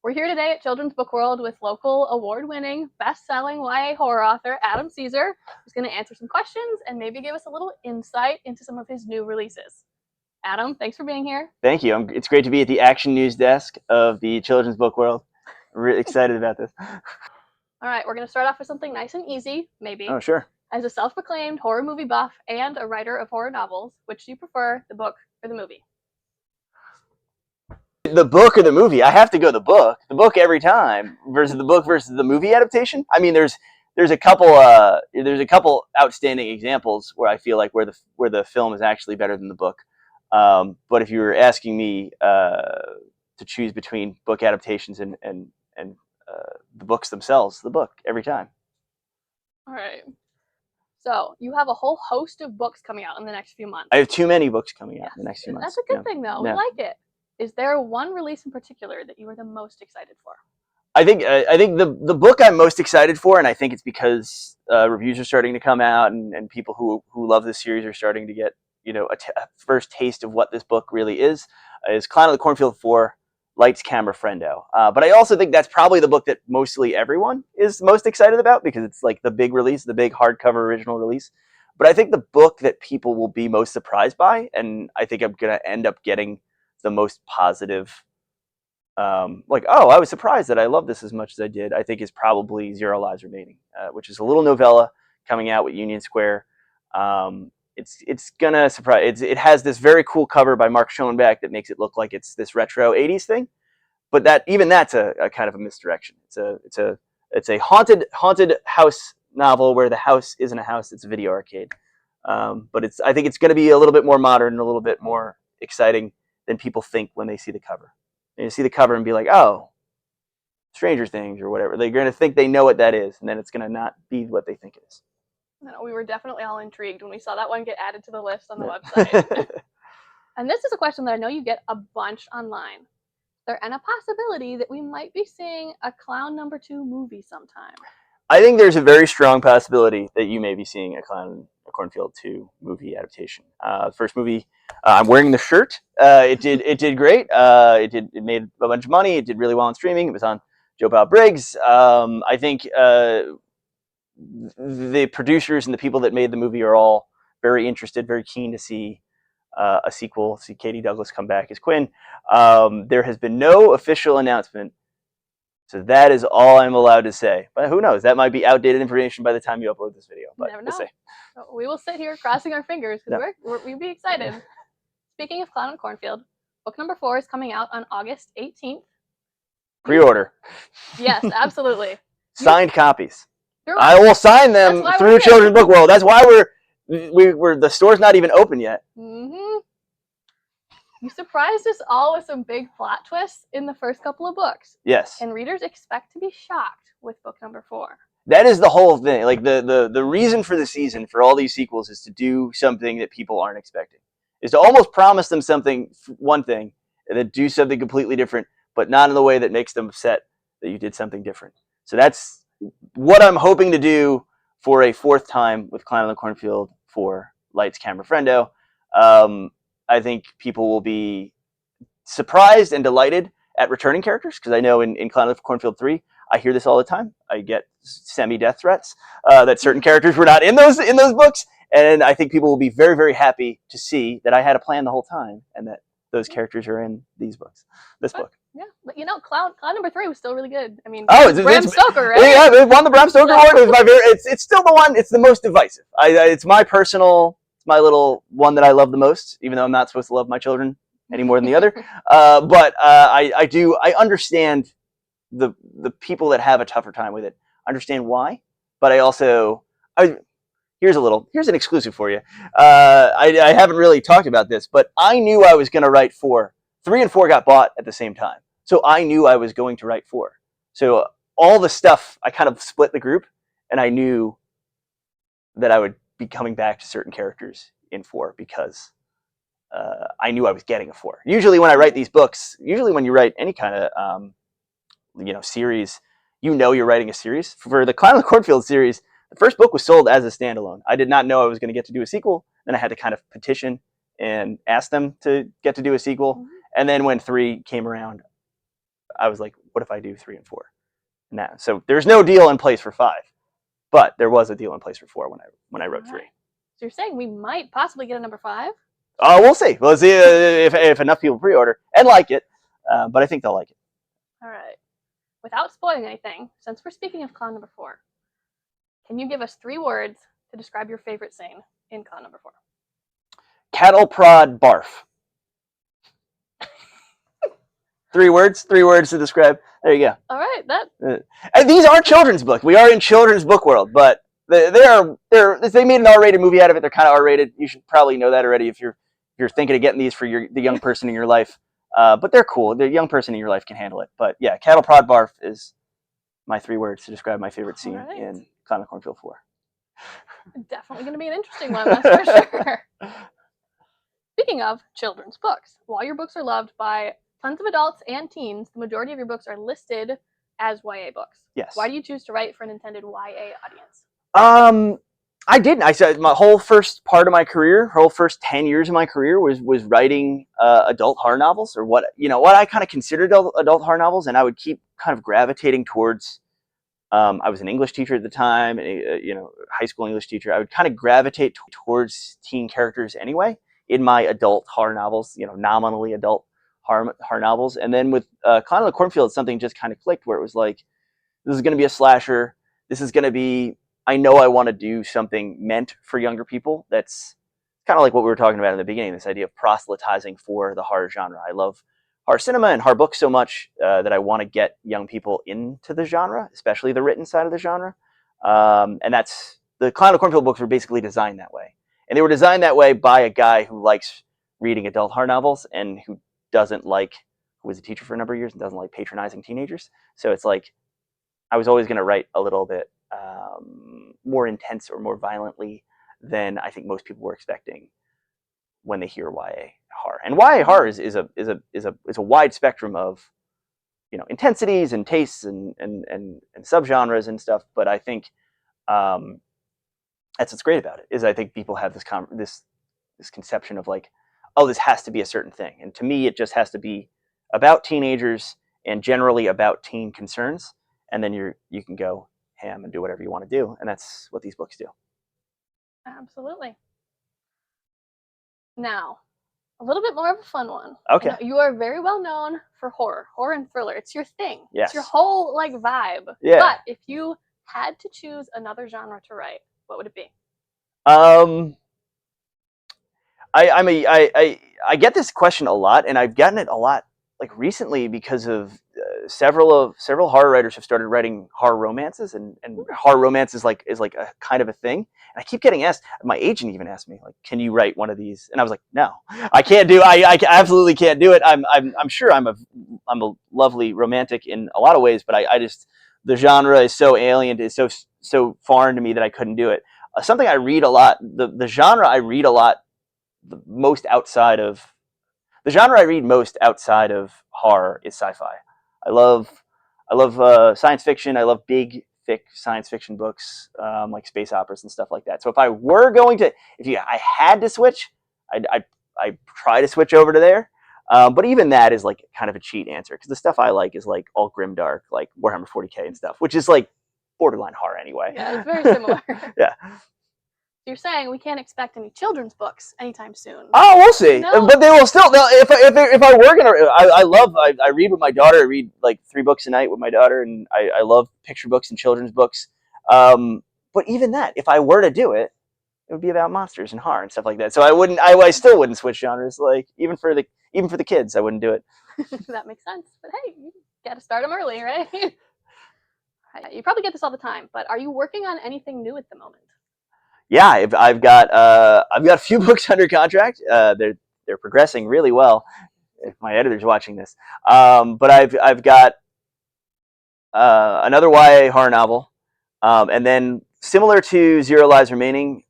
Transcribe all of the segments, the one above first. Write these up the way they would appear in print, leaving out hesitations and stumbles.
We're here today at Children's Book World with local award-winning, best-selling YA horror author Adam Cesare, who's going to answer some questions and maybe give us a little insight into some of his new releases. Adam, thanks for being here. Thank you. It's great to be at the action news desk of the Children's Book World. I'm really excited about this. All right, we're going to start off with something nice and easy, maybe. Oh, sure. As a self-proclaimed horror movie buff and a writer of horror novels, which do you prefer, the book or the movie? The book or the movie? I have to go the book. The book every time versus the book versus the movie adaptation. I mean, there's a couple outstanding examples where I feel like where the film is actually better than the book. But if you were asking me to choose between book adaptations and the books themselves, the book every time. All right. So you have a whole host of books coming out in the next few months. I have too many books coming out in the next few months. That's a good thing, though. We like it. Is there one release in particular that you are the most excited for? I think the book I'm most excited for, and I think it's because reviews are starting to come out, and people who love this series are starting to get a first taste of what this book really is Clown of the Cornfield 4, Lights, Camera, Friendo. But I also think that's probably the book that mostly everyone is most excited about because it's like the big release, the big hardcover original release. But I think the book that people will be most surprised by, and I think I'm going to end up getting the most positive, like, oh, I was surprised that I love this as much as I did, I think is probably Zero Lives Remaining, which is a little novella coming out with Union Square. It's gonna surprise. It has this very cool cover by Mark Schoenbeck that makes it look like it's this retro '80s thing, but that's a kind of a misdirection. It's a haunted house novel where the house isn't a house; it's a video arcade. But I think it's going to be a little bit more modern and a little bit more exciting than people think when they see the cover. You see the cover and be like, oh, Stranger Things or whatever. They're going to think they know what that is, and then it's going to not be what they think it is. No, we were definitely all intrigued when we saw that one get added to the list on the website. And this is a question that I know you get a bunch online. Is there a possibility that we might be seeing a Clown #2 movie sometime? I think there's a very strong possibility that you may be seeing a Clown of Cornfield 2 movie adaptation. The first movie, I'm wearing the shirt. It did great. It made a bunch of money. It did really well on streaming. It was on Joe Bob Briggs. I think the producers and the people that made the movie are all very interested, very keen to see a sequel, see Katie Douglas come back as Quinn. There has been no official announcement, so that is all I'm allowed to say. But who knows? That might be outdated information by the time you upload this video. But never know. We'll see. We will sit here crossing our fingers because we'd be excited. Speaking of Clown and Cornfield, book #4 is coming out on August 18th. Pre-order. Yes, absolutely. Signed copies. I will sign them through Children's Book World. That's why the store's not even open yet. Mm-hmm. You surprised us all with some big plot twists in the first couple of books. Yes. And readers expect to be shocked with book #4. That is the whole thing. Like the reason for the season for all these sequels is to do something that people aren't expecting. Is to almost promise them one thing, and then do something completely different, but not in the way that makes them upset that you did something different. So that's what I'm hoping to do for a fourth time with Clown of the Cornfield 4, Lights, Camera, Friendo. I think people will be surprised and delighted at returning characters, because I know in Clown of the Cornfield 3, I hear this all the time. I get semi-death threats that certain characters were not in those books, and I think people will be very, very happy to see that I had a plan the whole time and that those characters are in this book. Yeah, but Clown #3 was still really good. I mean, Bram Stoker, right? Yeah, it won the Bram Stoker Award. It was my favorite. It's still the one. It's the most divisive. It's my little one that I love the most, even though I'm not supposed to love my children any more than the other. But I understand the people that have a tougher time with it. I understand why, but here's an exclusive for you. I haven't really talked about this, but I knew I was going to write 4. 3 and 4 got bought at the same time. So I knew I was going to write 4. So all the stuff, I kind of split the group, and I knew that I would be coming back to certain characters in 4 because I knew I was getting a 4. Usually when I write these books, when you write any kind of series, you're writing a series. For the Clown of the Cornfield series, the first book was sold as a standalone. I did not know I was going to get to do a sequel. Then I had to kind of petition and ask them to get to do a sequel. Mm-hmm. And then when 3 came around, I was like, what if I do 3 and 4? Now, so there's no deal in place for 5, but there was a deal in place for 4 when I wrote 3. So you're saying we might possibly get a number 5? We'll see. We'll see if enough people pre-order and like it, but I think they'll like it. All right. Without spoiling anything, since we're speaking of con number 4, can you give us 3 words to describe your favorite scene in con number 4? Cattle prod barf. 3 words to describe. There you go. All right, and these are children's books. We are in children's book world, but they made an R-rated movie out of it. They're kind of R-rated. You should probably know that already if you're thinking of getting these for the young person in your life. But they're cool. The young person in your life can handle it. But yeah, cattle prod barf is my 3 words to describe my favorite scene in Climb the Cornfield 4. Definitely going to be an interesting one, that's for sure. Speaking of children's books, while your books are loved by tons of adults and teens, the majority of your books are listed as YA books. Yes. Why do you choose to write for an intended YA audience? I didn't. I said my whole first part of my career, whole first 10 years of my career was writing adult horror novels, or what I kind of considered adult horror novels, and I would keep kind of gravitating towards. I was an English teacher at the time, high school English teacher. I would kind of gravitate towards teen characters anyway in my adult horror novels, nominally adult horror novels. And then with Climb the Cornfield, something just kind of clicked where it was like, this is going to be a slasher. This is going to be, I know I want to do something meant for younger people. That's kind of like what we were talking about in the beginning, this idea of proselytizing for the horror genre. I love horror cinema and horror books so much that I want to get young people into the genre, especially the written side of the genre. And that's, the Climb the Cornfield books were basically designed that way. And they were designed that way by a guy who likes reading adult horror novels and who was a teacher for a number of years and doesn't like patronizing teenagers. So it's like, I was always going to write a little bit more intense or more violently than I think most people were expecting when they hear YA horror. And YA horror is a wide spectrum of intensities and tastes and subgenres and stuff. But I think that's what's great about it, is I think people have this conception of like, oh, this has to be a certain thing. And to me, it just has to be about teenagers and generally about teen concerns. And then you can go ham and do whatever you want to do. And that's what these books do. Absolutely. Now, a little bit more of a fun one. Okay. You are very well known for horror and thriller. It's your thing. Yes. It's your whole vibe. Yeah. But if you had to choose another genre to write, what would it be? I get this question a lot, and I've gotten it a lot recently because of several horror writers have started writing horror romances, and horror romance is like a kind of a thing. And I keep getting asked. My agent even asked me, can you write one of these? And I was like, no, I can't do. I absolutely can't do it. I'm sure I'm a lovely romantic in a lot of ways, but I just, the genre is so alien, it's so foreign to me that I couldn't do it. Something I read a lot. The genre I read a lot. The genre I read most outside of horror is sci-fi. I love science fiction. I love big, thick science fiction books, like space operas and stuff like that. So if I had to switch, I'd try to switch over to there. But even that is kind of a cheat answer, because the stuff I like is all grimdark, like Warhammer 40K and stuff, which is borderline horror anyway. Yeah, it's very similar. Yeah. You're saying we can't expect any children's books anytime soon. Oh, we'll see. No. But they will still. If I were gonna, I read with my daughter. I read 3 books a night with my daughter, and I love picture books and children's books. But even that, if I were to do it, it would be about monsters and horror and stuff like that. So I still wouldn't switch genres. Even for the kids, I wouldn't do it. That makes sense. But hey, you got to start them early, right? You probably get this all the time, but are you working on anything new at the moment? Yeah, I've got a few books under contract. They're progressing really well. If my editor's watching this, but I've got another YA horror novel, and then similar to Zero Lives Remaining,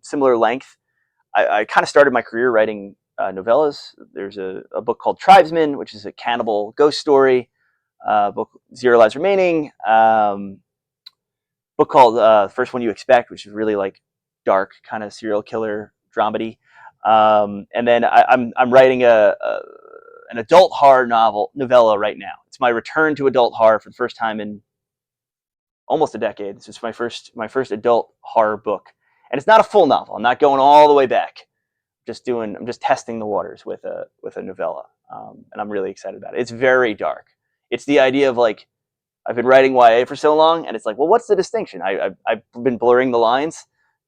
similar length. I kind of started my career writing novellas. There's a book called Tribesman, which is a cannibal ghost story. Book Zero Lives Remaining. Book called First One You Expect, which is really dark kind of serial killer dramedy. And then I'm writing an adult horror novella right now. It's my return to adult horror for the first time in almost a decade. This is my first adult horror book, and it's not a full novel. I'm not going all the way back. I'm just testing the waters with a novella, and I'm really excited about it. It's very dark. It's the idea of like, I've been writing YA for so long, and it's like, well, what's the distinction? I've been blurring the lines.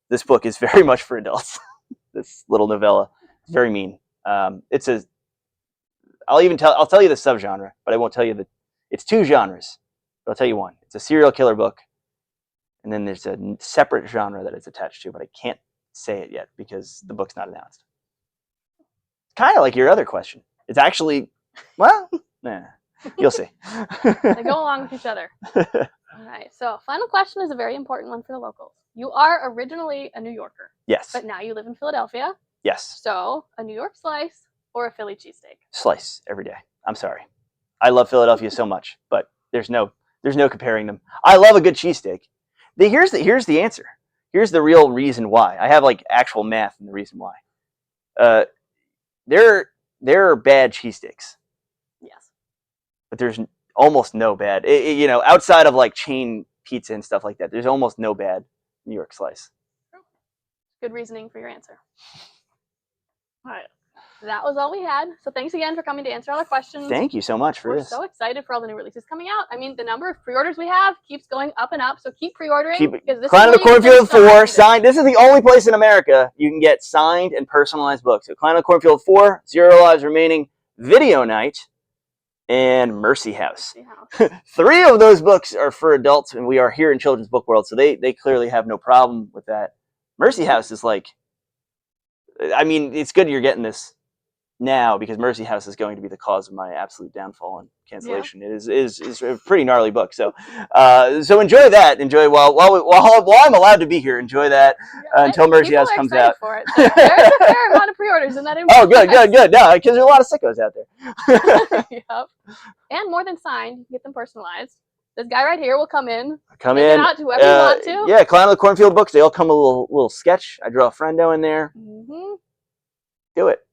This book is very much for adults. This little novella, it's very mean. I'll tell you the subgenre, but I won't tell you it's 2 genres. But I'll tell you one. It's a serial killer book, and then there's a separate genre that it's attached to, but I can't say it yet because the book's not announced. Kind of like your other question. It's actually, well, you'll see. They go along with each other. All right. So, final question is a very important one for the locals. You are originally a New Yorker. Yes. But now you live in Philadelphia. Yes. So, a New York slice or a Philly cheesesteak? Slice every day. I'm sorry. I love Philadelphia so much, but there's no comparing them. I love a good cheesesteak. Here's the answer. Here's the real reason why. I have like actual math and the reason why. There are bad cheesesteaks. Yes. But there's almost no bad. Outside of like chain pizza and stuff like that, there's almost no bad New York slice. Good reasoning for your answer. All right. That was all we had. So thanks again for coming to answer all our questions. Thank you so much for this. We're so excited for all the new releases coming out. I mean, the number of pre-orders we have keeps going up and up, so keep pre-ordering. Climb to the Cornfield 4, signed. This is the only place in America you can get signed and personalized books. So Climb to the Cornfield 4, 0 Lives Remaining, Video Night, and Mercy House. 3 of those books are for adults, and we are here in Children's Book World, so they clearly have no problem with that. Mercy House is like, I mean, it's good you're getting this now because Mercy House is going to be the cause of my absolute downfall and cancellation. Yeah. It is a pretty gnarly book. So enjoy that. Enjoy while I'm allowed to be here. Enjoy that until Mercy House comes out. For it. There's a fair amount of pre-orders in that. Oh, good. No, because there's a lot of sickos out there. Yep. And more than signed, you can get them personalized. This guy right here will come in. Out to whoever you want to. Yeah, Climb to the Cornfield books. They all come with a little sketch. I draw a friendo in there. Mm-hmm. Do it.